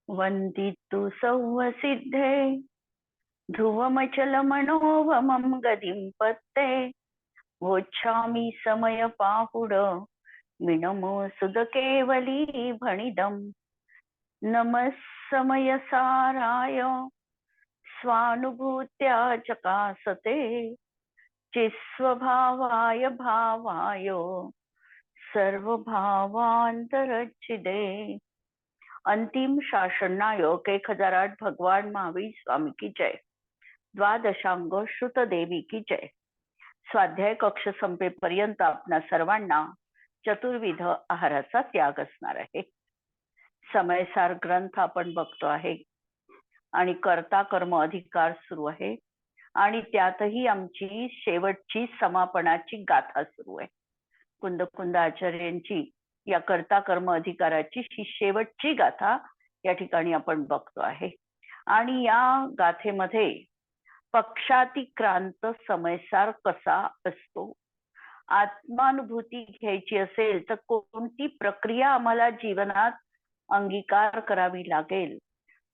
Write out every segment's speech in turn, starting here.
वन्दितु सौवसिद्धे ध्रुवमचलमनोभमं गतिं पत्ते वोच्छामि समयपाहुड मिनमो सुदकेवली भणिदम् नमः समयसाराय स्वानुभूत्या चकासते चिस्वभावाय भावाय सर्वभावांतरच्छिदे। अंतिम शासन नायक 1008 भगवान महावीर स्वामी की जय। द्वादशांग श्रुत देवी की जय। स्वाध्याय कक्ष संपेपर्यंत आपणा सर्वांना चतुर्विध आहाराचा त्याग असणार आहे। समयसार ग्रंथ आपण बघतो आहे आणि कर्ता कर्म अधिकार सुरू आहे आणि त्यातही आमची शेवटची समापनाची गाथा सुरू आहे। कुंद कुंद आचार्यांची या कर्ता कर्म अधिकाराची ही शेवटची गाथा या ठिकाणी आपण बघतो आहे। आणि या गाथेमध्ये पक्षातिक्रांत समयसार कसा असतो, आत्मानुभूती घ्यायची असेल तर कोणती प्रक्रिया आम्हाला जीवनात अंगीकार करावी लागेल,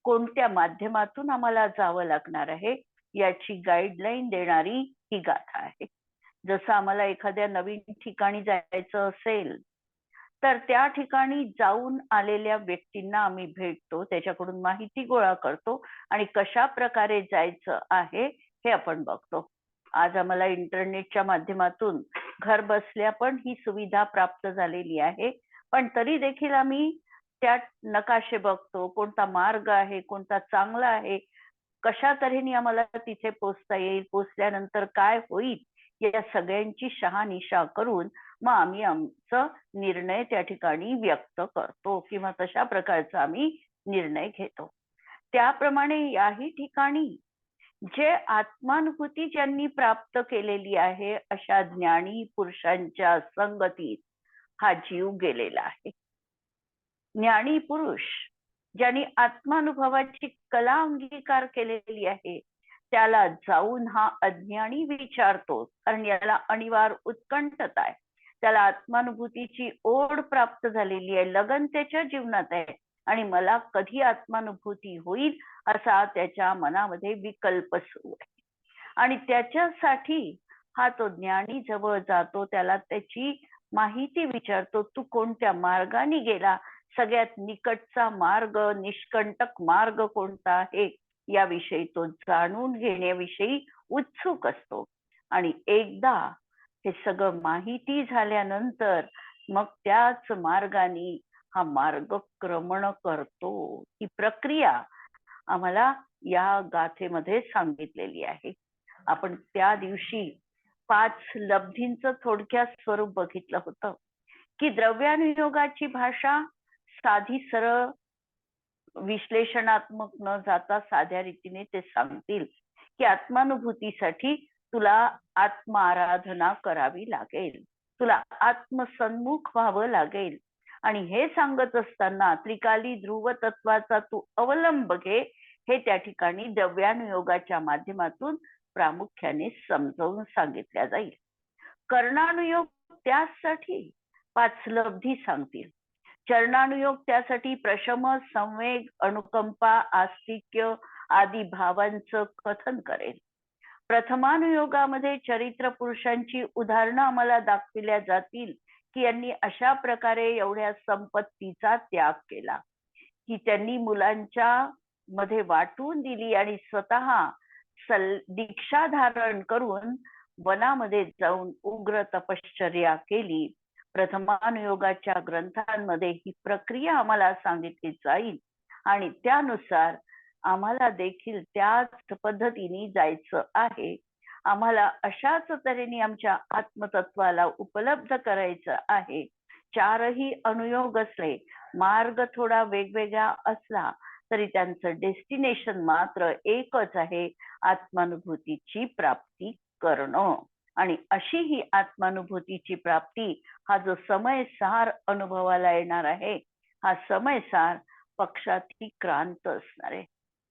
कोणत्या माध्यमातून आम्हाला जावं लागणार आहे याची गाईडलाईन देणारी ही गाथा आहे। जसं आम्हाला एखाद्या नवीन ठिकाणी जायचं असेल तर त्या ठिकाणी जाऊन आलेल्या व्यक्तींना आम्ही भेटतो, त्याच्याकडून माहिती गोळा करतो आणि कशा प्रकारे जायचं आहे हे आपण बघतो। आज आम्हाला इंटरनेटच्या माध्यमातून घर बसल्या पण ही सुविधा प्राप्त झालेली आहे, पण तरी देखील आम्ही त्या नकाशे बघतो, कोणता मार्ग आहे, कोणता चांगला आहे, कशा तऱ्हेने आम्हाला तिथे पोहोचता येईल, पोहोचल्यानंतर काय होईल या सगळ्यांची शहानिशा करून मग आम्ही आमचा निर्णय त्या ठिकाणी व्यक्त करतो किंवा तशा प्रकारचा आम्ही निर्णय घेतो। त्याप्रमाणे याही ठिकाणी जे आत्मानुभूती ज्यांनी प्राप्त केलेली आहे अशा ज्ञानी पुरुषांच्या संगतीत हा जीव गेलेला आहे। ज्ञानी पुरुष ज्यांनी आत्मानुभवाची कला अंगीकार केलेली आहे त्याला जाऊन हा अज्ञानी विचारतो, कारण याला अनिवार्य उत्कंठता आहे, त्याला आत्मानुभूतीची ओढ प्राप्त झालेली आहे, लगन त्याच्या जीवनात आहे आणि मला कधी आत्मानुभूती होईल असा त्याच्या मनामध्ये विकल्प सुरू आहे। आणि त्याच्यासाठी हा तो ज्ञानी जवळ जातो, त्याला त्याची माहिती विचारतो, तू कोणत्या मार्गाने गेला, सगळ्यात निकटचा मार्ग, निष्कंटक मार्ग कोणता आहे याविषयी तो जाणून घेण्याविषयी उत्सुक असतो। आणि एकदा हे सगळं माहिती झाल्यानंतर मग त्याच मार्गाने हा मार्गक्रमण करतो। ही प्रक्रिया आम्हाला या गाथेमध्ये सांगितलेली आहे। आपण त्या दिवशी 5 लब्धींचं थोडक्यात स्वरूप बघितलं होतं की द्रव्यानुयोगाची भाषा साधी सरळ विश्लेषणात्मक न जाता साध्या रीतीने ते सांगतील की आत्मानुभूतीसाठी तुला आत्माराधना करावी लागेल, तुला आत्मसन्मुख व्हावं लागेल। आणि हे सांगत असताना त्रिकाली ध्रुव तत्वाचा तू अवलंब घे हे त्या ठिकाणी द्रव्यानुयोगाच्या माध्यमातून प्रामुख्याने समजावून सांगितल्या जाईल। कर्णानुयोग त्यासाठी 5 लब्धी सांगतील, चरणानुयोग त्यासाठी प्रशम, संवेग, अनुकंपा, आस्तिक्य आदी भावांचं कथन करेल। प्रथमानुयोगामध्ये चरित्र पुरुषांची उदाहरणं आम्हाला दाखविल्या जातील की यांनी अशा प्रकारे एवढ्या संपत्तीचा त्याग केला की त्यांनी मुलांच्या मध्ये वाटून दिली आणि स्वतः दीक्षा धारण करून वनामध्ये जाऊन उग्र तपश्चर्या केली। प्रथमानुयोगाच्या ग्रंथांमध्ये ही प्रक्रिया आम्हाला सांगितली जाईल आणि त्यानुसार आम्हाला देखील त्याच पद्धतीने जायचं आहे। आम्हाला अशाच तऱ्हेने आमच्या आत्मतत्वाला उपलब्ध करायचं आहे। 4ही अनुयोग असले, मार्ग थोडा वेगवेगळा असला तरी त्यांचं डेस्टिनेशन मात्र एकच आहे, आत्मानुभूतीची प्राप्ती करणं। आणि अशी ही आत्मानुभूतीची प्राप्ती हा जो समयसार अनुभवाला येणार आहे, हा समयसार पक्षातिक्रांत असणार आहे।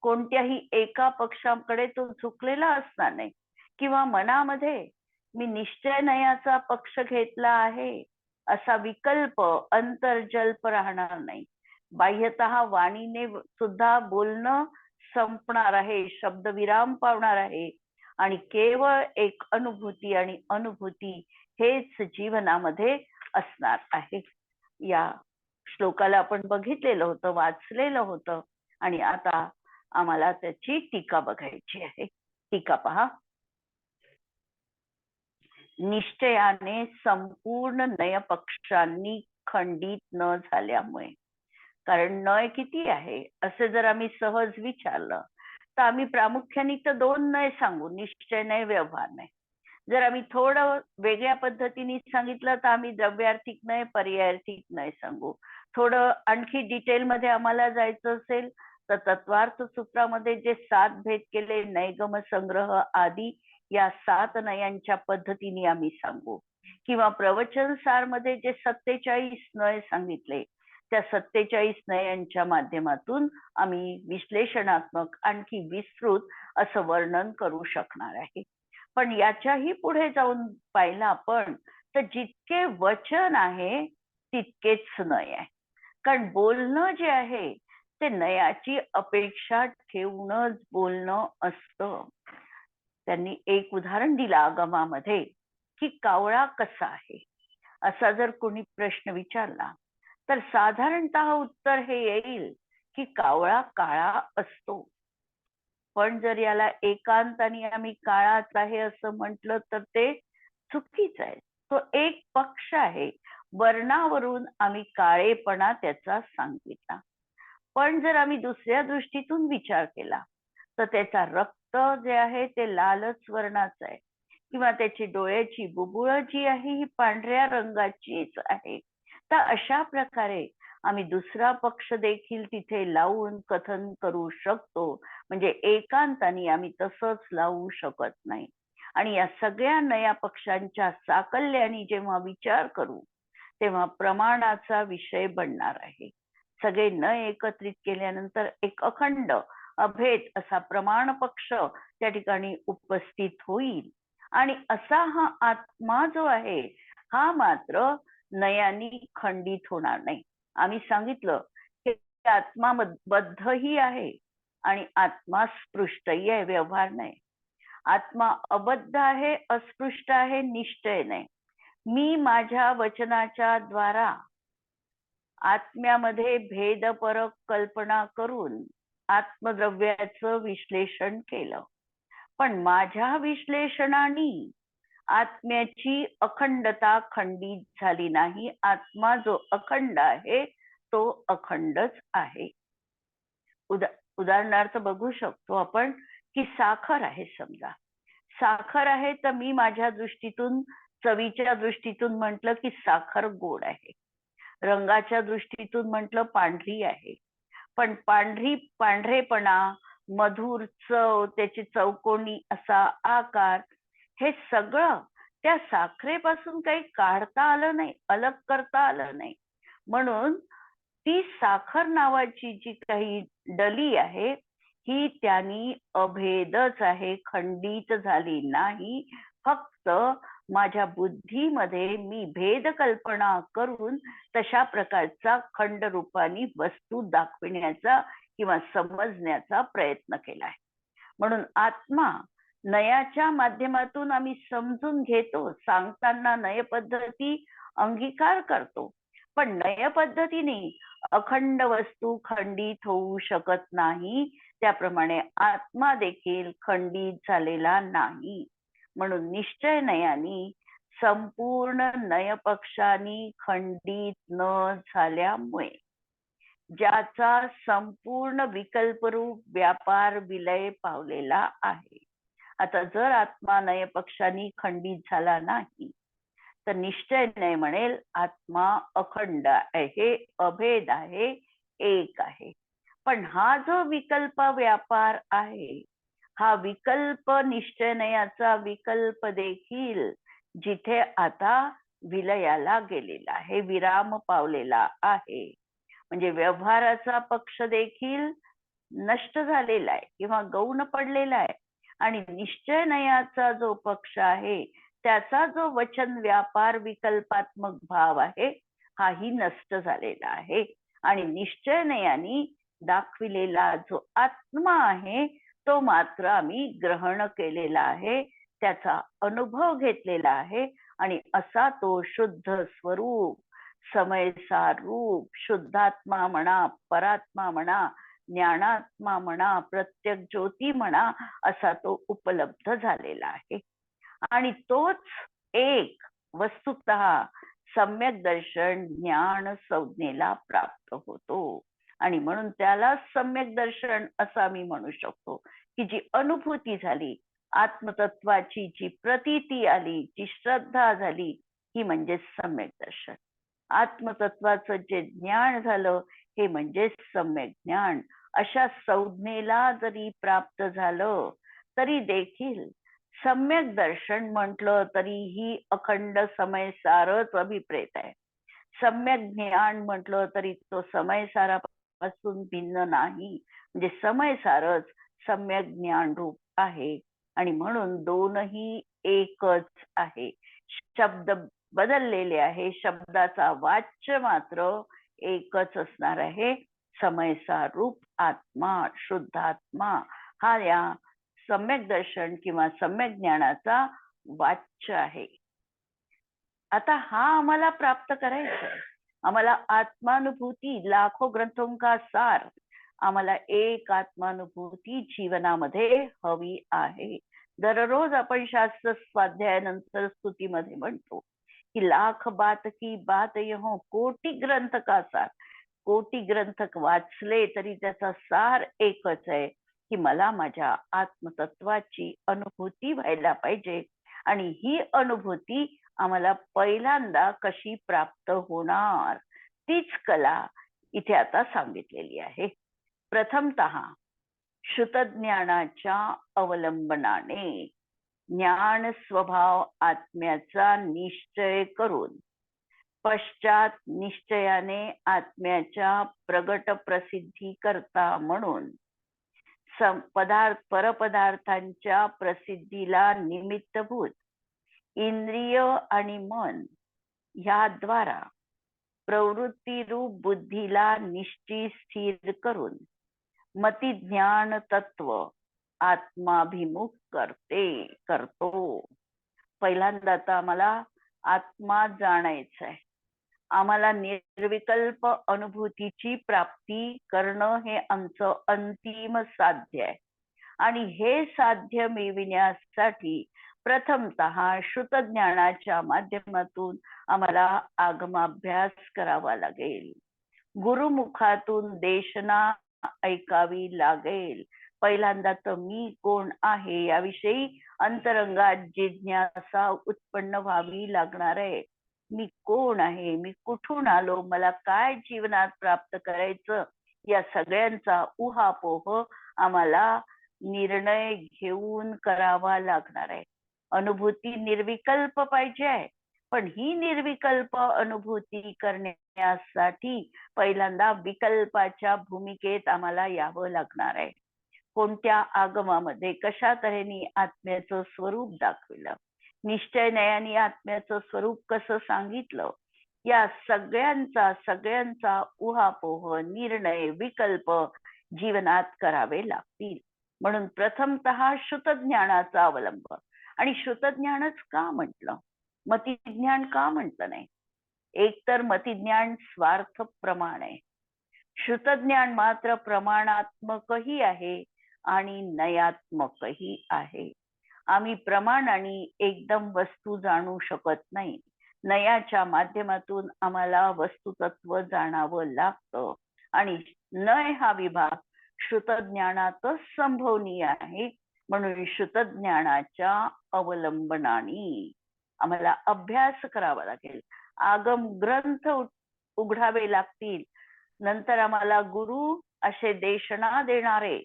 कोणत्याही एका पक्षाकडे तो झुकलेला असणार नाही किंवा मनामध्ये मी निश्चयनयाचा पक्ष घेतला आहे असा विकल्प अंतर्जल्प राहणार नाही। बाह्यतः वाणीने सुद्धा बोलणं संपणार आहे, शब्दविराम पावणार आहे आणि केवळ एक अनुभूती आणि अनुभूती हेच जीवनामध्ये असणार आहे. या श्लोकाला आपण बघितलेलं होतं, वाचलेलं होतं आणि आता आम्हाला त्याची टीका बघायची आहे. टीका पहा. निश्चयाने संपूर्ण नयपक्षांनी खंडित न झाल्यामुळे, कारण नय किती आहे असे जर आम्ही सहज विचारलं तर आम्ही प्रामुख्याने तर 2 नय सांगू, निश्चय नय, व्यवहार नय. जर आम्ही थोडं वेगळ्या पद्धतीने सांगितलं तर आम्ही द्रव्यार्थिक नय, पर्यायार्थिक नय सांगू. थोडं आणखी डिटेलमध्ये आम्हाला जायचं असेल तर तत्वार्थ सूत्रामध्ये जे 7 भेद केले, नैगम, संग्रह आदी या 7 नयांच्या पद्धतीने आम्ही सांगू. किंवा प्रवचन सार मध्ये जे 47 नय सांगितले त्या 47 नयांच्या माध्यमातून आम्ही विश्लेषणात्मक आणखी विस्तृत असं वर्णन करू शकणार आहे. पण याच्याही पुढे जाऊन पाहिलं आपण तर जितके वचन आहे तितकेच नय आहे. कारण बोलणं जे आहे ते नयाची अपेक्षा ठेवूनच बोलणं असतं. त्यांनी एक उदाहरण दिलं आगमामध्ये की कावळा कसा आहे असा जर कोणी प्रश्न विचारला तर साधारणतः उत्तर हे येईल की कावळा काळा असतो. पण जर याला एकांताने आम्ही काळाच आहे असं म्हटलं तर ते चुकीचं आहे. तो एक पक्ष आहे. वर्णावरून आम्ही काळेपणा त्याचा सांगितला. पण जर आम्ही दुसऱ्या दृष्टीतून विचार केला तर त्याचा रक्त जे आहे ते लालच वर्णाचं आहे किंवा त्याची डोळ्याची बुबुळ जी आहे ही पांढऱ्या रंगाचीच आहे. तर अशा प्रकारे आम्ही दुसरा पक्ष देखील तिथे लावून कथन करू शकतो. म्हणजे एकांताने आम्ही तसंच लावू शकत नाही. आणि या सगळ्या नया पक्षांच्या साकल्याने जेव्हा विचार करू तेव्हा प्रमाणाचा विषय बनणार आहे. सगळे न एकत्रित केल्यानंतर एक अखंड अभेद असा प्रमाण पक्ष त्या ठिकाणी उपस्थित होईल. आणि असा हा आत्मा जो आहे हा मात्र नयानी खंडित होणार नाही. आम्ही सांगितलं की आत्मा बद्धही आहे आणि आत्मा स्पृष्टही आहे, व्यवहार नाही. आत्मा अबद्ध आहे, अस्पृष्ट आहे, निश्चय नाही. मी माझ्या वचनाच्या द्वारा आत्म्यामध्ये भेदपरक कल्पना करून आत्मद्रव्याचं विश्लेषण केलं. पण माझ्या विश्लेषणाने आत्म्याची अखंडता खंडित झाली नाही. आत्मा जो अखंड आहे तो अखंडच आहे. उदाहरणार्थ बघू शकतो आपण की साखर आहे. समजा साखर आहे तर मी माझ्या दृष्टीतून चवीच्या दृष्टीतून म्हटलं की साखर गोड आहे. रंगाच्या दृष्टीतून म्हटलं पांढरी आहे. पण पांढरेपणा, मधुर चव, त्याची चौकोनी असा आकार हे सगळं त्या साखरेपासून काही काढता आलं नाही, अलग करता आलं नाही. म्हणून ती साखर नावाची जी काही डली आहे ही त्यांनी अभेदच आहे, खंडित झाली नाही. फक्त माझ्या बुद्धीमध्ये मी भेद कल्पना करून तशा प्रकारचा खंड रूपाने वस्तू दाखविण्याचा किंवा समजण्याचा प्रयत्न केला आहे. म्हणून आत्मा नयाच्या माध्यमातून आम्ही समजून घेतो. सांगताना नय पद्धती अंगीकार करतो. पण नय पद्धतीने अखंड वस्तू खंडित होऊ शकत नाही. त्याप्रमाणे आत्मा देखील खंडित झालेला नाही. म्हणून निश्चय नयानी संपूर्ण नयपक्षांनी खंडित न झाल्यामुळे ज्याचा संपूर्ण विकल्परूप व्यापार विलय पावलेला आहे. आता जर आत्मा नयपक्षांनी खंडित झाला नाही तर निश्चय नय म्हणेल आत्मा अखंड आहे, अभेद आहे, एक आहे. पण हा जो विकल्प व्यापार आहे हा विकल्प निश्चय नयाचा विकल्प देखील जिथे आता विलयाला गेलेला आहे, विराम पावलेला आहे. म्हणजे व्यवहाराचा पक्ष देखील नष्ट झालेला आहे किंवा गौण पडलेला आहे. आणि निश्चय नयाचा जो पक्ष आहे त्याचा जो वचन व्यापार विकल्पात्मक भाव आहे हाही नष्ट झालेला आहे. आणि निश्चयनयाने दाखविलेला जो आत्मा आहे तो मात्र आम्ही ग्रहण केलेला आहे, त्याचा अनुभव घेतलेला आहे आणि असा तो शुद्ध स्वरूप, समयसार रूप, शुद्धात्मा म्हणा, परात्मा म्हणा, ज्ञानात्मा म्हणा, प्रत्यक्ष ज्योती म्हणा, असा तो उपलब्ध झालेला आहे. आणि तोच एक वस्तुतः सम्यक दर्शन ज्ञान संज्ञेला प्राप्त होतो आणि म्हणून त्याला सम्यक दर्शन असं आम्ही म्हणू शकतो की जी अनुभूती झाली, आत्मतत्वाची जी प्रतीती आली, जी श्रद्धा झाली, ही म्हणजे सम्यक दर्शन. आत्मतत्वाचं जे ज्ञान झालं हे म्हणजे सम्यक ज्ञान. अशा संज्ञेला जरी प्राप्त झालं तरी देखील सम्यक दर्शन म्हटलं तरीही अखंड समयसारच अभिप्रेत आहे. सम्यक ज्ञान म्हटलं तरी तो समयसारापासून भिन्न नाही, म्हणजे समयसारच सम्यक ज्ञान रूप आहे आणि म्हणून दोनही एकच आहे. शब्द बदललेले आहे, शब्दाचा वाच्य मात्र एकच असणार आहे. समयसार रूप आत्मा, शुद्धात्मा हा या सम्यक दर्शन किंवा सम्यक ज्ञानाचा वाच्य आहे. आता हा आम्हाला प्राप्त करायचा आहे. आम्हाला आत्मानुभूती, लाखो ग्रंथों का सार, आम्हाला एक आत्मानुभूती जीवनामध्ये हवी आहे. दररोज आपण शास्त्र स्वाध्यायानंतर स्तुतीमध्ये म्हणतो की लाख बात की बात यहो, कोटी ग्रंथ का सार. कोटी ग्रंथ वाचले तरी त्याचा सार एकच आहे की मला माझ्या आत्मतत्वाची अनुभूती व्हायला पाहिजे. आणि ही अनुभूती आम्हाला पहिल्यांदा कशी प्राप्त होणार, तीच कला इथे आता सांगितलेली आहे. प्रथमतः श्रुतज्ञानाच्या अवलंबनाने ज्ञान स्वभाव आत्म्याचा निश्चय करून पश्चात निश्चयाने आत्म्याच्या प्रगट प्रसिद्धी करता म्हणून परपदार्थांच्या प्रसिद्धीला निमित्तभूत इंद्रिय आणि मन ह्याद्वारा प्रवृत्तीरूप बुद्धीला निश्चित स्थिर करून मती ज्ञान तत्व आत्माभिमुख करतो. पहिल्यांदा तर आम्हाला आत्मा जाणायचा आहे. आम्हाला निर्विकल्प अनुभूतीची प्राप्ती करणं हे आमचं अंतिम साध्य आहे. आणि हे साध्य मिळविण्यासाठी प्रथमतः श्रुतज्ञानाच्या माध्यमातून आम्हाला आगमाभ्यास करावा लागेल. गुरुमुखातून देशना ऐकावी लागेल. पहिल्यांदा तर मी कोण आहे याविषयी अंतरंगात जिज्ञासा उत्पन्न व्हावी लागणार आहे. मी कोण आहे, मी कुठून आलो, मला काय जीवनात प्राप्त करायचं, या सगळ्यांचा उहापोह आम्हाला निर्णय घेऊन करावा लागणार आहे. अनुभूती निर्विकल्प पाहिजे आहे, पण ही निर्विकल्प अनुभूती करण्यासाठी पहिल्यांदा विकल्पाच्या भूमिकेत आम्हाला यावं लागणार आहे. कोणत्या आगमामध्ये कशा तऱ्हेने आत्म्याचं स्वरूप दाखविलं, निश्चयनयाने आत्म्याचं स्वरूप कसं सांगितलं, या सगळ्यांचा उहापोह, निर्णय, विकल्प जीवनात करावे लागतील. म्हणून प्रथमतः श्रुतज्ञानाचा अवलंब. आणि श्रुतज्ञानच का म्हटलं, मतिज्ञान का म्हटलं नाही? एकतर मतिज्ञान स्वार्थ प्रमाण आहे, श्रुतज्ञान मात्र प्रमाणात्मकही आहे आणि नयात्मकही आहे. आम्ही प्रमाणाने एकदम वस्तू जाणू शकत नाही. नयाच्या माध्यमातून आम्हाला वस्तुतत्व जाणावं लागतं आणि नय हा विभाग श्रुतज्ञानातच संभवनीय आहे. म्हणून श्रुतज्ञानाच्या अवलंबनाने आम्हाला अभ्यास करावा लागेल. आगम ग्रंथ उघडावे लागतील. नंतर आम्हाला गुरु असे देशना देणारे,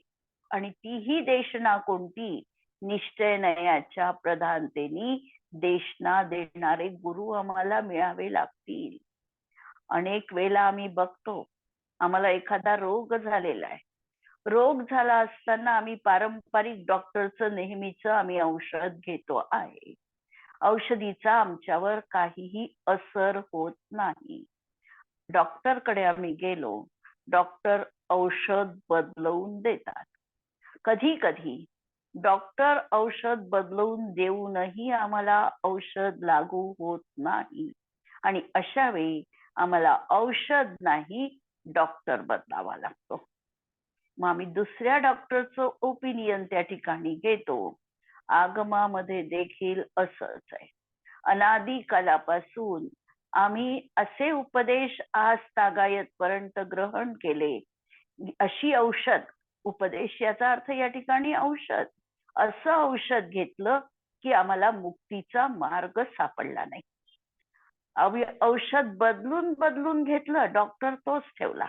आणि तीही देशना कोणती, निश्चयनयाच्या प्रधानतेने देशना देणारे गुरु आम्हाला मिळावे लागतील. अनेक वेळा आम्ही बघतो, आम्हाला एखादा रोग झालेला आहे, रोग झाला असताना आम्ही पारंपरिक डॉक्टरचं नेहमीच आम्ही औषध घेतो आहे. औषधीचा आमच्यावर काहीही असर होत नाही. डॉक्टरकडे आम्ही गेलो, डॉक्टर औषध बदलवून देतात. कधी कधी डॉक्टर औषध बदलवून देऊनही आम्हाला औषध लागू होत नाही आणि अशा वेळी आम्हाला औषध नाही, डॉक्टर बदलावा लागतो. मग आम्ही दुसऱ्या डॉक्टरचं ओपिनियन त्या ठिकाणी घेतो. आगमामध्ये देखील असंच आहे. अनादी कालापासून आम्ही असे उपदेश आज तागायत पर्यंत ग्रहण केले. अशी औषध, उपदेश याचा अर्थ या ठिकाणी औषध, असं औषध घेतलं की आम्हाला मुक्तीचा मार्ग सापडला नाही. औषध बदलून बदलून घेतलं, डॉक्टर तोच ठेवला,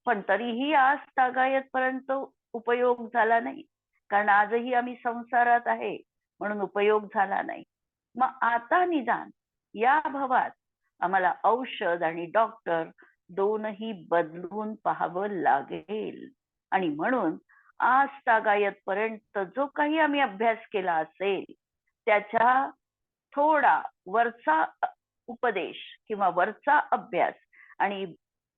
पण तरीही आज तागायत पर्यंत उपयोग झाला नाही. कारण आजही आम्ही संसारात आहे म्हणून उपयोग झाला नाही. मग आता निदान या भवात आम्हाला औषध आणि डॉक्टर दोनही बदलून पाहावं लागेल. आणि म्हणून आज तागायत पर्यंत जो काही आम्ही अभ्यास केला असेल त्याच्या थोडा वरचा उपदेश किंवा वरचा अभ्यास आणि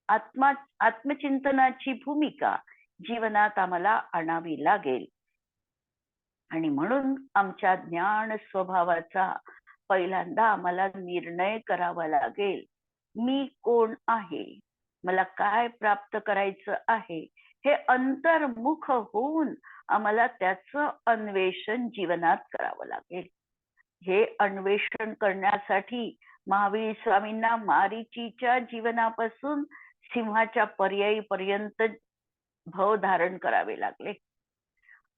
आत्मचिंतनाची भूमिका जीवनात आम्हाला आणावी लागेल. आणि म्हणून आमच्या ज्ञान स्वभावाचा पहिल्यांदा आम्हाला निर्णय करावा लागेल. मी कोण आहे, मला काय प्राप्त करायचं आहे, हे अंतर्मुख होऊन आम्हाला त्याचं अन्वेषण जीवनात करावं लागेल. हे अन्वेषण करण्यासाठी महावीर स्वामींना मारीचीच्या जीवनापासून सिंहाच्या पर्यायीपर्यंत भव धारण करावे लागले.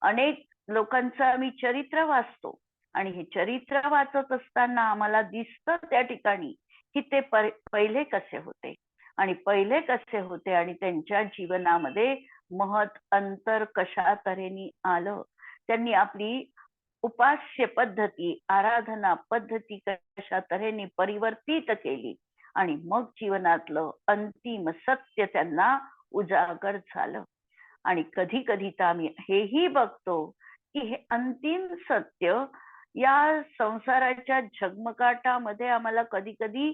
अनेक लोकांचं आम्ही चरित्र वाचतो आणि हे चरित्र वाचत असताना आम्हाला दिसतं त्या ठिकाणी की ते पहिले कसे होते आणि पहिले कसे होते आणि त्यांच्या जीवनामध्ये महत् अंतर कशा तऱ्हेने आलं. त्यांनी आपली उपास्य पद्धती, आराधना पद्धती कशा तऱ्हेने परिवर्तित केली आणि मग जीवनातलं अंतिम सत्य त्यांना उजागर झालं. आणि कधी कधी तर आम्ही हेही बघतो की हे अंतिम सत्य या संसाराच्या झगमगाटामध्ये आम्हाला कधी कधी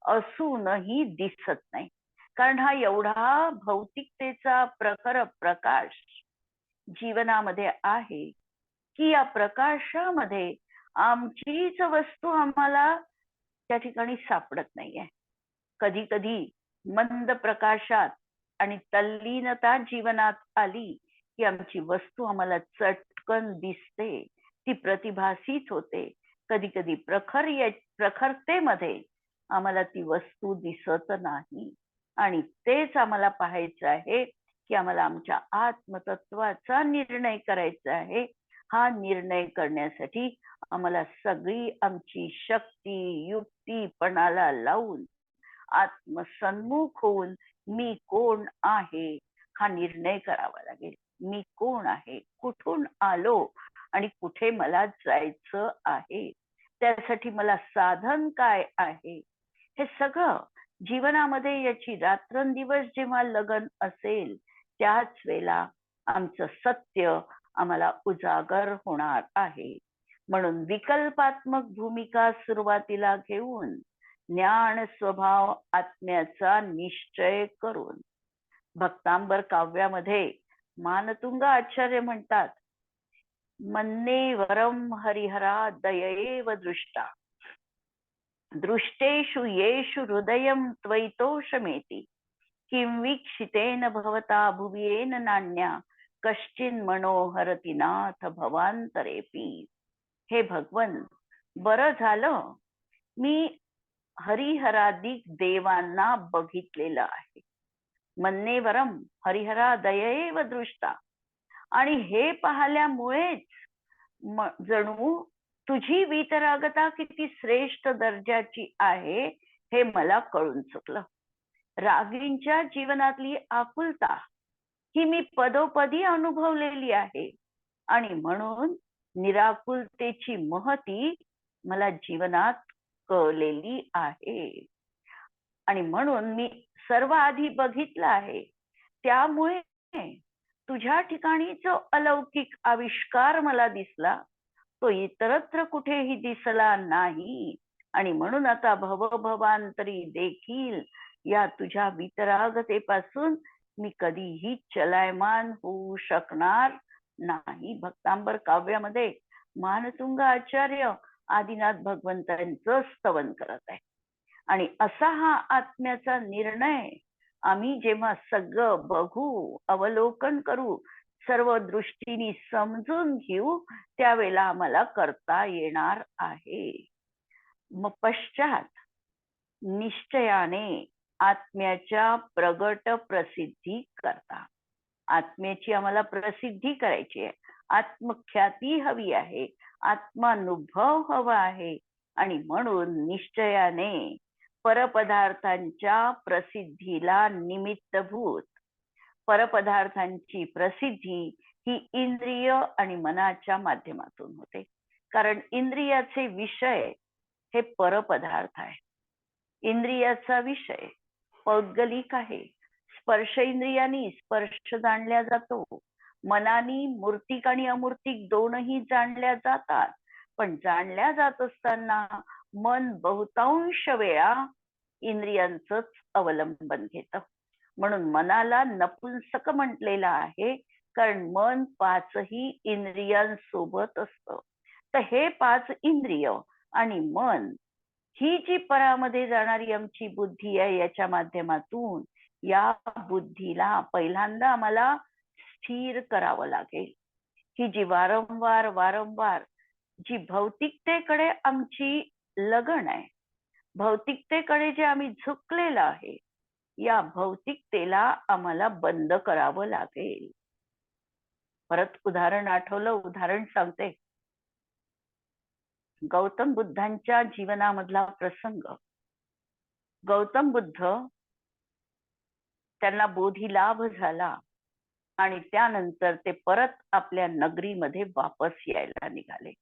असूनही दिसत नाही. कारण हा एवढा भौतिकतेचा प्रखर प्रकाश जीवनामध्ये आहे की या प्रकाशामध्ये आमचीच वस्तू आम्हाला त्या ठिकाणी सापडत नाहीये. कधी कधी मंद प्रकाशात आणि तल्लीनता जीवनात आली की आमची वस्तू आम्हाला चटकन दिसते, ती प्रतिभासीच होते. कधी कधी प्रखरतेमध्ये आम्हाला ती वस्तू दिसत नाही आणि तेच आम्हाला पाहायचं आहे की आम्हाला आमच्या आत्मतत्वाचा निर्णय करायचा आहे. हा निर्णय करण्यासाठी आम्हाला सगळी आमची शक्ती युक्ती पणाला लावून आत्मसन्मुख होऊन मी कोण आहे हा निर्णय करावा लागेल. मी कोण आहे, कुठून आलो आणि कुठे मला जायचं आहे, त्यासाठी मला साधन काय आहे, हे सगळं जीवनामध्ये याची रात्रंदिवस जेव्हा लगन असेल त्याच वेळेला आमचं सत्य आम्हाला उजागर होणार आहे. म्हणून विकल्पात्मक भूमिका सुरुवातीला घेऊन ज्ञान स्वभाव आत्म्याचा निश्चय करून भक्तांबर काव्यामध्ये मानतुंग आचार्य म्हणतात, मन्ने वरम हरिहरा दयेव दृष्टा दृष्टेषु येषु हृदयं त्वयितोषमेति किं वीक्षितेन भवता भुवियेन नान्या कश्चिन मनोहरति नाथ भवांतरेपी. हे भगवन, बरं झालं मी हरिहरादिक देवांना बघितलेलं आहे. मन्नेवरम हरिहरा दयेव दृष्टा. आणि हे पाहिल्यामुळेच जणू तुझी वीतरागता किती श्रेष्ठ दर्जाची आहे हे मला कळून चुकलं. रागींच्या जीवनातली आकुलता ही मी पदोपदी अनुभवलेली आहे आणि म्हणून निराकुलतेची महती मला जीवनात कळलेली आहे. आणि म्हणून मी सर्व आधी बघितलं आहे. त्यामुळे तुझ्या ठिकाणी जो अलौकिक आविष्कार मला दिसला तो इतरत्र कुठेही दिसला नाही. आणि म्हणून आता भवभवांतरी देखील या तुझ्या वितरागतेपासून मी कधीही चलायमान होऊ शकणार नाही. भक्तांबर काव्यामध्ये मानतुंग आचार्य आदिनाथ भगवंतांचं स्तवन करत आहे. आणि असा हा आत्म्याचा निर्णय आम्ही जेव्हा सगळं बघू, अवलोकन करू, सर्व दृष्टीने समजून घेऊ, त्यावेळेला आम्हाला करता येणार आहे. मग पश्चात निश्चयाने आत्म्याच्या प्रगट प्रसिद्धी करता. आत्म्याची आम्हाला प्रसिद्धी करायची आहे, आत्मख्याती हवी आहे, आत्मानुभव हवा आहे. आणि म्हणून निश्चयाने परपदार्थांच्या प्रसिद्धीला निमित्तभूत. परपदार्थांची प्रसिद्धी ही इंद्रिय आणि मनाच्या माध्यमातून होते. कारण इंद्रियाचे विषय हे परपदार्थ आहे. इंद्रियाचा विषय पौद्गलिक आहे. स्पर्श इंद्रियानी स्पर्श जाणल्या जातो, मनानी मूर्तिक आणि अमूर्तिक दोनही जाणल्या जातात. पण जाणल्या जात असताना मन बहुतांश वेळा इंद्रियांचंच अवलंबन घेतं. म्हणून मनाला नपुंसक म्हटलेलं आहे, कारण मन पाचही इंद्रियांसोबत असतं. तर हे 5 इंद्रिय आणि मन ही जी परामध्ये जाणारी आमची बुद्धी आहे, याच्या माध्यमातून या बुद्धीला पहिल्यांदा आम्हाला स्थिर करावं लागेल. ही जी वारंवार जी भौतिकतेकडे आमची लगन आहे, भौतिकतेकडे जे आम्ही झुकलेलं आहे, या भौतिकतेला आम्हाला बंद करावं लागेल. परत उदाहरण आठवलं, उदाहरण सांगते. गौतम बुद्धांच्या जीवनामधला प्रसंग. गौतम बुद्ध त्यांना बोधी लाभ झाला आणि त्यानंतर ते परत आपल्या नगरीमध्ये वापस यायला निघाले.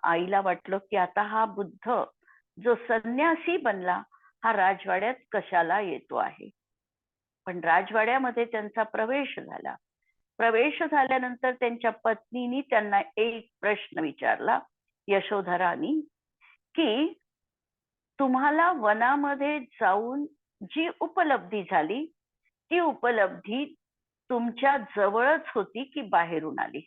आईला वाटलं की आता हा बुद्ध जो संन्यासी बनला, हा राजवाड्यात कशाला येतो आहे. पण राजवाड्यामध्ये त्यांचा प्रवेश झाला. प्रवेश झाल्यानंतर त्यांच्या पत्नीनी त्यांना एक प्रश्न विचारला, यशोधरानी, की तुम्हाला वनामध्ये जाऊन जी उपलब्धी झाली, ती उपलब्धी तुमच्या जवळच होती की बाहेरून आली?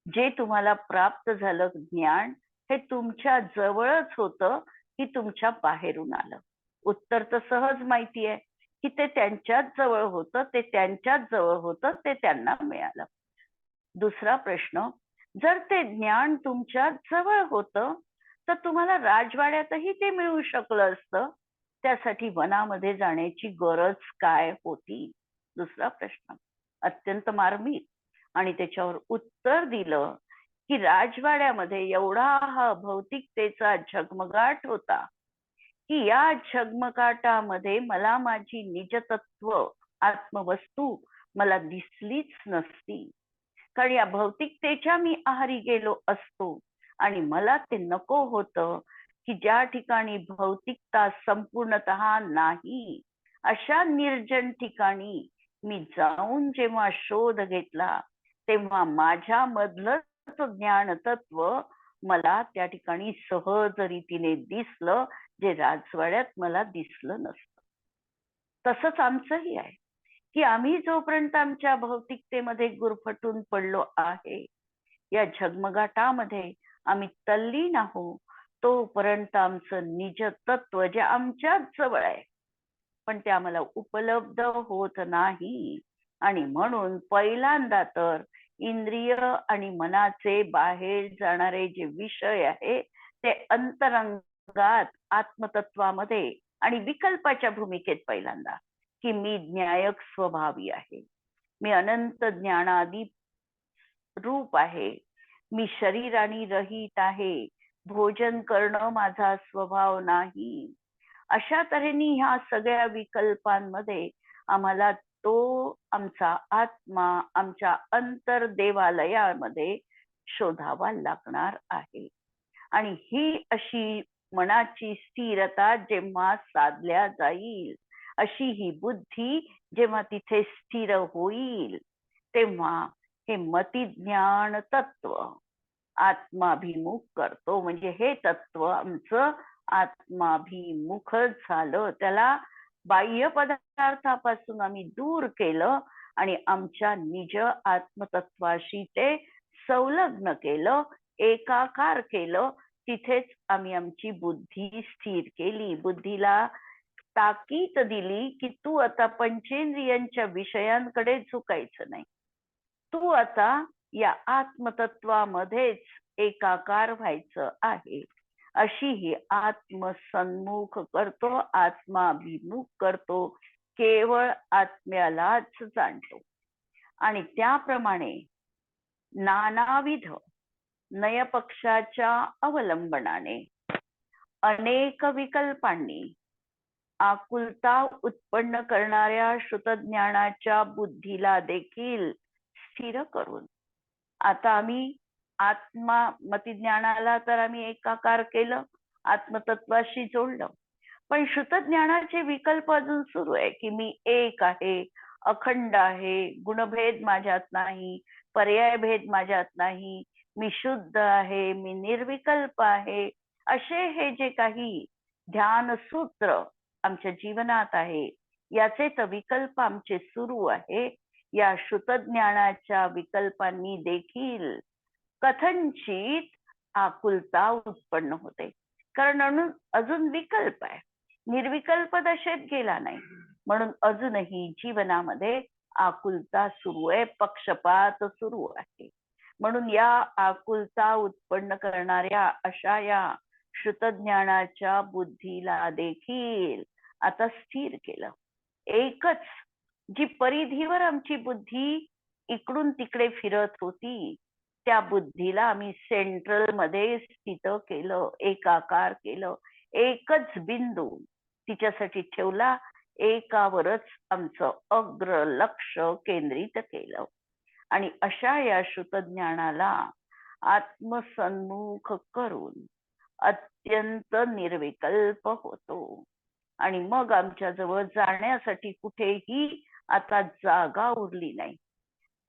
जे तुम्हाला प्राप्त झालं ज्ञान, हे तुमच्या जवळच होतं की तुमच्या बाहेरून आलं? उत्तर तर सहज माहिती आहे की ते त्यांच्याच जवळ होतं, ते त्यांच्याच जवळ होतं, ते त्यांना मिळालं. दुसरा प्रश्न, जर ते ज्ञान तुमच्या जवळ होतं, तर तुम्हाला राजवाड्यातही ते मिळू शकलं असतं. त्यासाठी वनामध्ये जाण्याची गरज काय होती? दुसरा प्रश्न अत्यंत मार्मिक. आणि त्याच्यावर उत्तर दिलं की राजवाड्यामध्ये एवढा हा भौतिकतेचा झगमगाट होता की या झगमगाटामध्ये मला माझी निजतत्व आत्मवस्तू मला दिसलीच नसती. कारण या भौतिकतेच्या मी आहारी गेलो असतो आणि मला ते नको होतं की ज्या ठिकाणी भौतिकता संपूर्णतः नाही, अशा निर्जन ठिकाणी मी जाऊन जेव्हा शोध घेतला, तेव्हा माझ्या मधलं ज्ञान तत्व मला त्या ठिकाणी सहज रीतीने दिसलं, जे राजवाड्यात मला दिसलं नसतं. तसंच आमचंही आहे की आम्ही जोपर्यंत आमच्या भौतिकतेमध्ये गुरफटून पडलो आहे, या झगमगाटामध्ये आम्ही तल्लीन आहोत, तोपर्यंत आमचं निज तत्व जे आमच्याच जवळ आहे, पण ते आम्हाला उपलब्ध होत नाही. आणि म्हणून पहिल्यांदा तर इंद्रिय आणि मनाचे बाहेर जाणारे जे विषय आहे, ते अंतरंगात आत्मतत्वामध्ये आणि विकल्पाच्या भूमिकेत पहिल्यांदा, की मी ज्ञायक स्वभावी आहे, मी अनंत ज्ञानादी रूप आहे, मी शरीराने रहित आहे, भोजन करणं माझा स्वभाव नाही. अशा तऱ्हेने ह्या सगळ्या विकल्पांमध्ये आम्हाला तो आमचा आत्मा आमच्या अंतर देवालयामध्ये शोधावा लागणार आहे. आणि ही अशी मनाची स्थिरता जेव्हा साधल्या जाईल, अशी ही बुद्धी जेव्हा तिथे स्थिर होईल, तेव्हा हे मतिज्ञान तत्व आत्माभिमुख करतो. म्हणजे हे तत्व आमचं आत्माभिमुख झालं, त्याला बाह्य पदार्थापासून आम्ही दूर केलं आणि आमच्या निज आत्मतत्वाशी ते संलग्न केलं, एकाकार केलं. तिथेच आम्ही आमची बुद्धी स्थिर केली, बुद्धीला ताकीद दिली की तू आता पंचेंद्रियांच्या विषयांकडे झुकायचं नाही, तू आता या आत्मतत्वामध्येच एकाकार व्हायचं आहे. अशी ही आत्मसन्मुख करतो, आत्माभिमुख करतो, केवळ आत्म्यालाच जाणतो. आणि त्याप्रमाणे नानाविध नयपक्षाच्या अवलंबनाने अनेक विकल्पांनी आकुलता उत्पन्न करणाऱ्या श्रुतज्ञानाच्या बुद्धीला देखील स्थिर करून आता आम्ही आत्मज्ञानाला तर आम्ही एकाकार केलं, आत्मतत्वाशी जोडलं, पण श्रुतज्ञानाचे विकल्प अजून सुरू आहे की मी एक आहे, अखंड आहे, गुणभेद माझ्यात नाही, पर्याय भेद माझ्यात नाही, मी शुद्ध आहे, मी निर्विकल्प आहे. असे हे जे काही ध्यान सूत्र आमच्या जीवनात आहे, याचे तर विकल्प आमचे सुरू आहे. या श्रुतज्ञानाच्या विकल्पांनी देखील कथनचित आकुलता उत्पन्न होते, कारण अजून विकल्प आहे, निर्विकल्प दशेत गेला नाही, म्हणून अजूनही जीवनामध्ये आकुलता सुरू आहे, पक्षपात सुरू आहे. म्हणून या आकुलता उत्पन्न करणाऱ्या अशा या श्रुतज्ञानाच्या बुद्धीला देखील आता स्थिर केलं. एकच जी परिधीवर आमची बुद्धी इकडून तिकडे फिरत होती, त्या बुद्धीला आम्ही सेंट्रल मध्ये स्थित केलं, एकाकार केलं, एकच बिंदू तिच्यासाठी ठेवला, एकावरच आमचं अग्र लक्ष केंद्रित केलं. आणि अशा या श्रुतज्ञानाला आत्मसन्मुख करून अत्यंत निर्विकल्प होतो. आणि मग आमच्या जवळ जाण्यासाठी कुठेही आता जागा उरली नाही.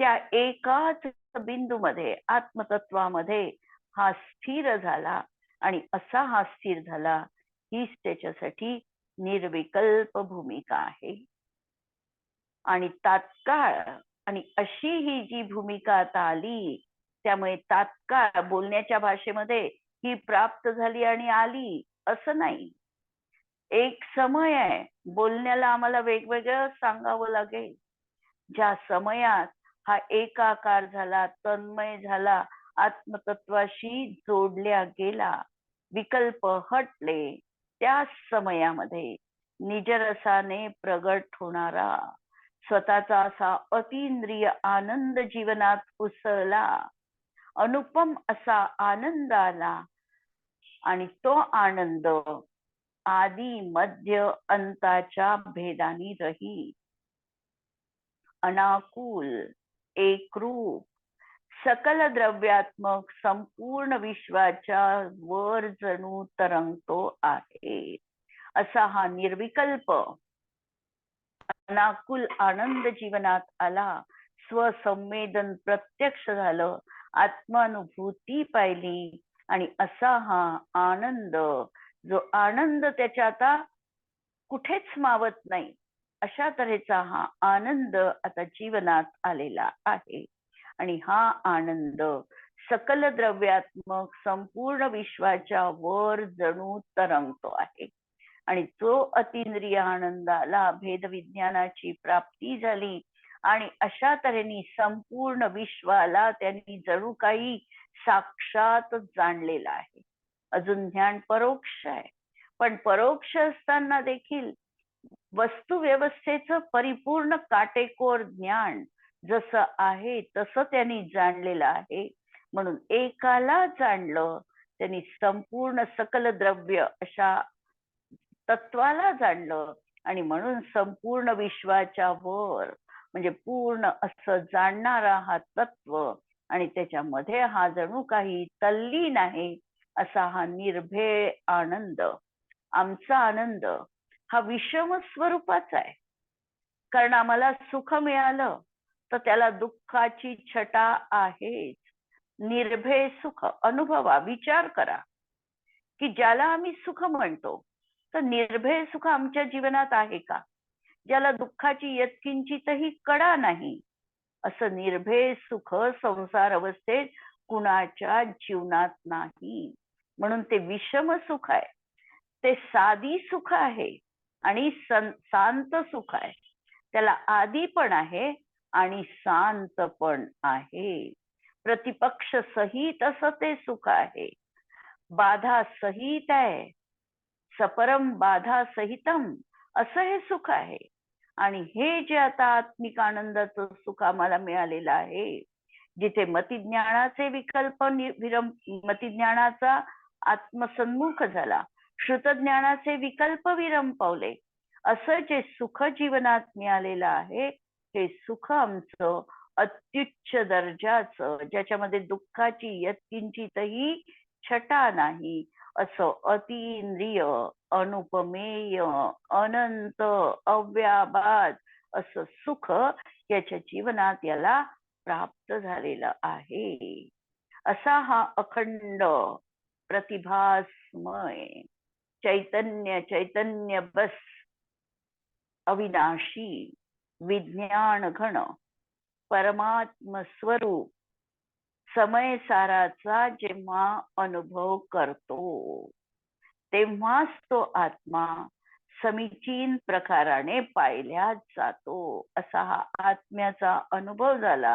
त्या एकाच बिंदूमध्ये, आत्मतत्वामध्ये हा स्थिर झाला. आणि असा हा स्थिर झाला, हीच त्याच्यासाठी निर्विकल्प भूमिका आहे. आणि तात्काळ आणि अशी ही जी भूमिका आता आली, त्यामुळे तात्काळ बोलण्याच्या भाषेमध्ये ही प्राप्त झाली आणि आली असं नाही. एक समय आहे, बोलण्याला आम्हाला वेगवेगळं सांगावं लागेल. ज्या समयात हा एकाकार झाला, तन्मय झाला, आत्मतत्वाशी जोडल्या गेला, विकल्प हटले, त्या समयामध्ये निजरसाने प्रगट होणारा स्वतःचा असा अतींद्रिय आनंद जीवनात उसळला, अनुपम असा आनंद आला. आणि तो आनंद आदि मध्य अंताच्या भेदानी रही, अनाकुल, एकरूप, सकल द्रव्यात्मक संपूर्ण विश्वाच्या वर जणू तरंगतो आहे. असा हा निर्विकल्प अनाकुल आनंद जीवनात आला. स्वसंवेदन प्रत्यक्ष झालं, आत्मानुभूती पाहिली. आणि असा हा आनंद, जो आनंद त्याच्या आता कुठेच मावत नाही, अशा तऱ्हेचा हा आनंद आता जीवनात आलेला आहे. आणि हा आनंद सकल द्रव्यात्मक संपूर्ण विश्वाच्या वर जणू तरंगतो आहे. आणि जो अतींद्रिय आनंदाला भेदविज्ञानाची प्राप्ती झाली, आणि अशा तऱ्हेने संपूर्ण विश्वाला त्यांनी जणू काही साक्षात जाणलेला आहे. अजून ज्ञान परोक्ष आहे, पण परोक्ष असताना देखील वस्तू व्यवस्थेचं परिपूर्ण काटेकोर ज्ञान जसं आहे तसं त्यांनी जाणलेलं आहे. म्हणून एकाला जाणलं, त्यांनी संपूर्ण सकल द्रव्य अशा तत्वाला जाणलं. आणि म्हणून संपूर्ण विश्वाच्या वर म्हणजे पूर्ण असं जाणणारा हा तत्व, आणि त्याच्यामध्ये हा जणू काही तल्लीन आहे असा हा निर्भेळ आनंद. आमचा आनंद हा विषम स्वरूपाचा आहे, कारण आम्हाला सुख मिळालं तर त्याला दुःखाची छटा आहेच. निर्भय सुख अनुभवा, विचार करा. की ज्याला आम्ही सुख म्हणतो, तर निर्भय सुख आमच्या जीवनात आहे का? ज्याला दुःखाची यत्किंचितही कडा नाही, असं निर्भय सुख संसार अवस्थेत कुणाच्या जीवनात नाही. म्हणून ते विषम सुख आहे, ते साधी सुख आहे आणि शांत सुख आहे. त्याला आदी पण आहे आणि शांत पण आहे. प्रतिपक्ष सहित असं ते सुख आहे. बाधा सहित आहे, सपरम बाधा सहितम असं हे सुख आहे. आणि हे जे आता आत्मिक आनंदाचं सुख आम्हाला मिळालेलं आहे, जिथे मतिज्ञानाचे विकल्प मतिज्ञानाचा आत्मसन्मुख झाला, श्रुतज्ञानाचे विकल्प विरंपवले, असं जे सुख जीवनात मिळालेलं आहे, हे सुख आमचं अत्युच्च दर्जाचं, ज्याच्यामध्ये दुःखाची यत्किंचितही छटा नाही, असं अतींद्रिय, अनुपमेय, अनंत, अव्याबाद असं सुख याच्या जीवनात याला प्राप्त झालेलं आहे. असा हा अखंड प्रतिभासमय चैतन्य बस अविनाशी विज्ञान घन परमात्म स्वरूप समय साराचा जेव्हा अनुभव करतो, तेव्हाच तो आत्मा समीचीन प्रकाराने पाहिल्या जातो. असा हा आत्म्याचा अनुभव झाला.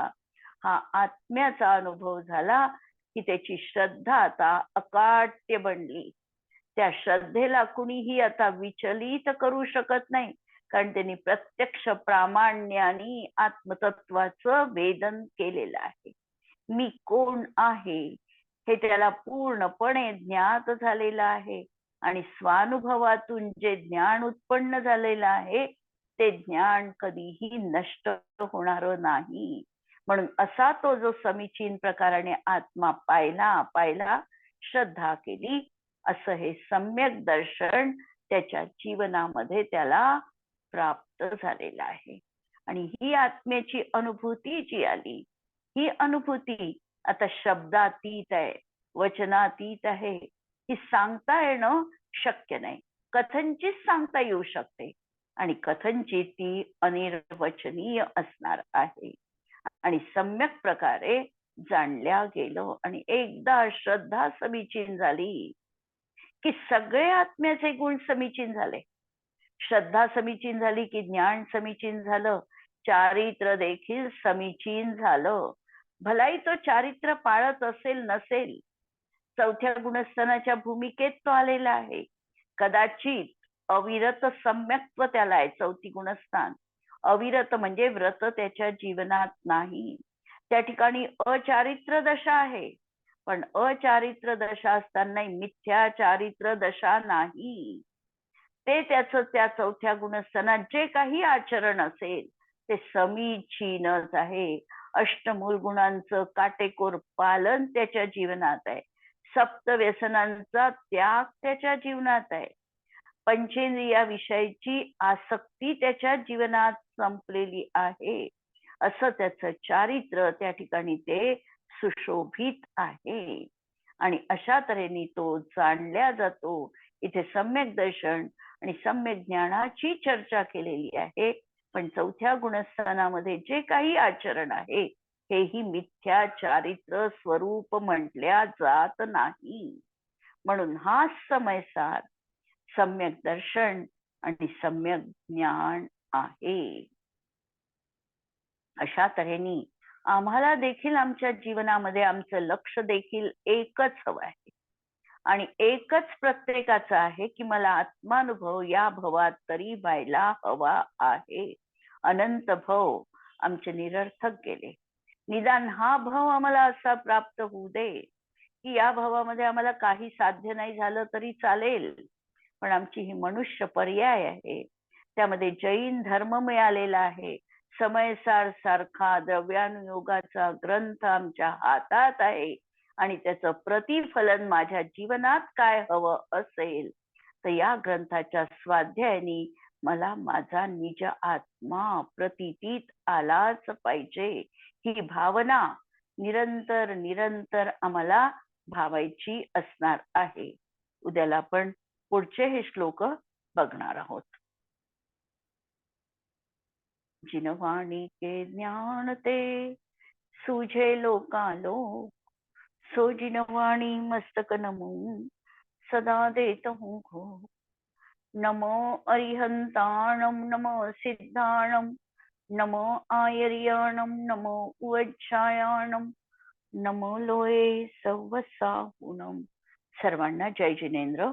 हा आत्म्याचा अनुभव झाला की त्याची श्रद्धा आता अकाट्य बनली. त्या श्रद्धेला कुणीही आता विचलित करू शकत नाही, कारण त्यांनी प्रत्यक्ष प्रामाण्याने आत्मतत्वाचं वेदन केलेलं आहे. मी कोण आहे हे त्याला पूर्णपणे ज्ञात झालेलं आहे. आणि स्वानुभवातून जे ज्ञान उत्पन्न झालेलं आहे, ते ज्ञान कधीही नष्ट होणार नाही. म्हणून असा तो जो समीचीन प्रकाराने आत्मा पाहिला, श्रद्धा केली, असं हे सम्यक दर्शन त्याच्या जीवनामध्ये त्याला प्राप्त झालेलं आहे. आणि ही आत्म्याची अनुभूती जी आली, ही अनुभूती आता शब्दातीत आहे, वचनातीत आहे. ही सांगता येणं शक्य नाही, कथनचित सांगता येऊ शकते, आणि कथनचित ती अनिर्वचनीय असणार आहे. आणि सम्यक प्रकारे जाणल्या गेलो. आणि एकदा श्रद्धा समीचीन झाली की सगळे आत्म्याचे गुण समीचीन झाले. श्रद्धा समीचीन झाली की ज्ञान समीचीन झालं, चारित्र्य देखील समीचीन झालं. भलाई तो चारित्र्य पाळत असेल नसेल, चौथ्या गुणस्थानाच्या भूमिकेत तो आलेला आहे. कदाचित अविरत सम्यक्त्व त्याला आहे. चौथी गुणस्थान अविरत म्हणजे व्रत त्याच्या जीवनात नाही. त्या ठिकाणी अचारित्र दशा आहे, पण अचारित्र दशा असताना मिथ्या चारित्र दशा नाही. ते त्याचं त्या चौथ्या गुणस्थानात जे काही आचरण असेल ते समीचीनच आहे. अष्टमूल गुणांचं काटेकोर पालन त्याच्या जीवनात आहे. सप्त व्यसनांचा त्याग त्याच्या जीवनात आहे. पंचेंद्रियाविषयीची आसक्ती त्याच्या जीवनात संपलेली आहे. असं त्याचं चारित्र्य त्या ठिकाणी ते सुशोभित आहे. आणि अशा तऱ्हेने तो जाणल्या जातो. इथे सम्यक दर्शन आणि सम्यक ज्ञानाची चर्चा केलेली आहे. पण चौथ्या गुणस्थानामध्ये जे काही आचरण आहे, हेही मिथ्या चारित्र स्वरूप म्हटल्या जात नाही. म्हणून हा समयसार सम्यक दर्शन आणि सम्यक ज्ञान आहे. अशा तऱ्हेने आम्हाला देखील आमच्या जीवनामध्ये आमचं लक्ष देखील एकच हवं आहे. आणि एकच प्रत्येकाचं आहे की मला आत्मानुभव या भवात तरी व्हायला हवा आहे. अनंत भव आमचे निरर्थक गेले. निदान हा भव आम्हाला असा प्राप्त होऊ दे की या भवामध्ये आम्हाला काही साध्य नाही झालं तरी चालेल, पण आमची ही मनुष्य पर्याय आहे. त्यामध्ये जैन धर्म मिळालेला आहे. समयसार सारखा द्रव्यानुयोगाचा ग्रंथ आमच्या हातात आहे. आणि त्याचं प्रतिफलन माझ्या जीवनात काय हवं असेल तर या ग्रंथाच्या स्वाध्यायाने मला माझा निज आत्मा प्रतीतीत आलाच पाहिजे. ही भावना निरंतर निरंतर आम्हाला भावायची असणार आहे. उद्याला आपण पुढचे हे श्लोक बघणार आहोत. जिनवाणी के ज्ञान ते सुझे लोकालोक, सो जिनवाणी मस्तक नमून सदा देत हूँ घो. नमो अरिहंताणम नमो सिद्धाणम नमो आयर्याणम नमो उज्जायाणम नमो लोये सव्वसाहुणम. सर्वांना जय जिनेंद्र.